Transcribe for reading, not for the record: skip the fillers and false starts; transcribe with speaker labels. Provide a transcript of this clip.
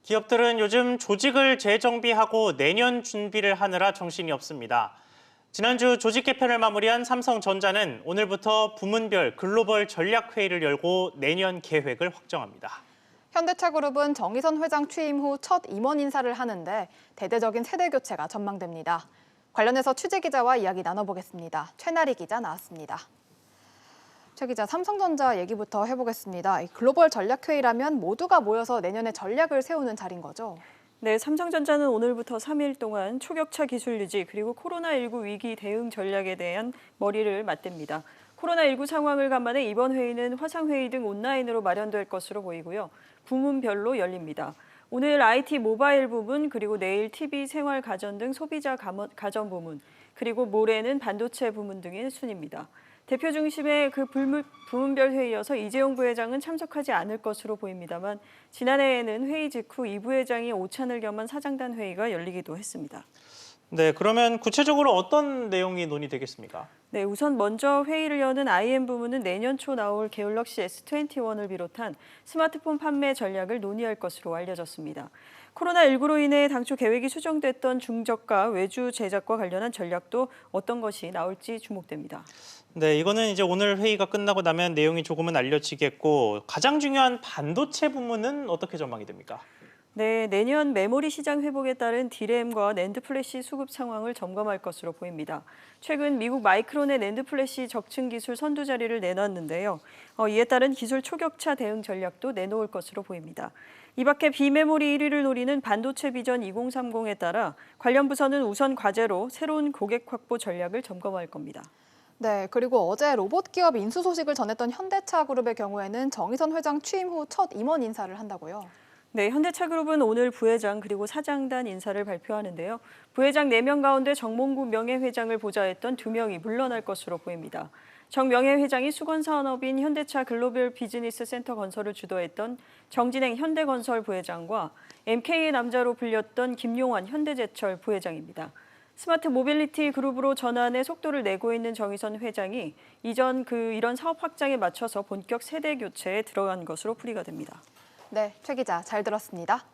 Speaker 1: 기업들은 요즘 조직을 재정비하고 내년 준비를 하느라 정신이 없습니다. 지난주 조직 개편을 마무리한 삼성전자는 오늘부터 부문별 글로벌 전략회의를 열고 내년 계획을 확정합니다.
Speaker 2: 현대차그룹은 정의선 회장 취임 후 첫 임원 인사를 하는데 대대적인 세대 교체가 전망됩니다. 관련해서 취재기자와 이야기 나눠보겠습니다. 최나리 기자 나왔습니다. 최 기자, 삼성전자 얘기부터 해보겠습니다. 글로벌 전략회의라면 모두가 모여서 내년에 전략을 세우는 자리인 거죠?
Speaker 3: 네, 삼성전자는 오늘부터 3일 동안 초격차 기술 유지 그리고 코로나19 위기 대응 전략에 대한 머리를 맞댑니다. 코로나19 상황을 감안해 이번 회의는 화상회의 등 온라인으로 마련될 것으로 보이고요. 부문별로 열립니다. 오늘 IT 모바일 부문, 그리고 내일 TV 생활 가전 등 소비자 가전 부문, 그리고 모레는 반도체 부문 등의 순입니다. 대표 중심의 그 부문별 회의여서 이재용 부회장은 참석하지 않을 것으로 보입니다만 지난해에는 회의 직후 이 부회장이 오찬을 겸한 사장단 회의가 열리기도 했습니다.
Speaker 1: 네, 그러면 구체적으로 어떤 내용이 논의되겠습니까?
Speaker 3: 네, 우선 먼저 회의를 여는 IM 부문은 내년 초 나올 갤럭시 S21을 비롯한 스마트폰 판매 전략을 논의할 것으로 알려졌습니다. 코로나19로 인해 당초 계획이 수정됐던 중저가 외주 제작과 관련한 전략도 어떤 것이 나올지 주목됩니다.
Speaker 1: 네, 이거는 이제 오늘 회의가 끝나고 나면 내용이 조금은 알려지겠고 가장 중요한 반도체 부문은 어떻게 전망이 됩니까?
Speaker 3: 네, 내년 메모리 시장 회복에 따른 D램과 낸드 플래시 수급 상황을 점검할 것으로 보입니다. 최근 미국 마이크론의 낸드 플래시 적층 기술 선두 자리를 내놨는데요. 이에 따른 기술 초격차 대응 전략도 내놓을 것으로 보입니다. 이 밖에 비메모리 1위를 노리는 반도체 비전 2030에 따라 관련 부서는 우선 과제로 새로운 고객 확보 전략을 점검할 겁니다.
Speaker 2: 네, 그리고 어제 로봇 기업 인수 소식을 전했던 현대차그룹의 경우에는 정의선 회장 취임 후 첫 임원 인사를 한다고요.
Speaker 3: 네, 현대차그룹은 오늘 부회장 그리고 사장단 인사를 발표하는데요. 부회장 4명 가운데 정몽구 명예회장을 보좌했던 2명이 물러날 것으로 보입니다. 정 명예회장이 수건산업인 현대차 글로벌 비즈니스 센터 건설을 주도했던 정진행 현대건설 부회장과 MK의 남자로 불렸던 김용환 현대제철 부회장입니다. 스마트 모빌리티 그룹으로 전환의 속도를 내고 있는 정의선 회장이 이런 사업 확장에 맞춰서 본격 세대 교체에 들어간 것으로 풀이가 됩니다.
Speaker 2: 네, 최 기자 잘 들었습니다.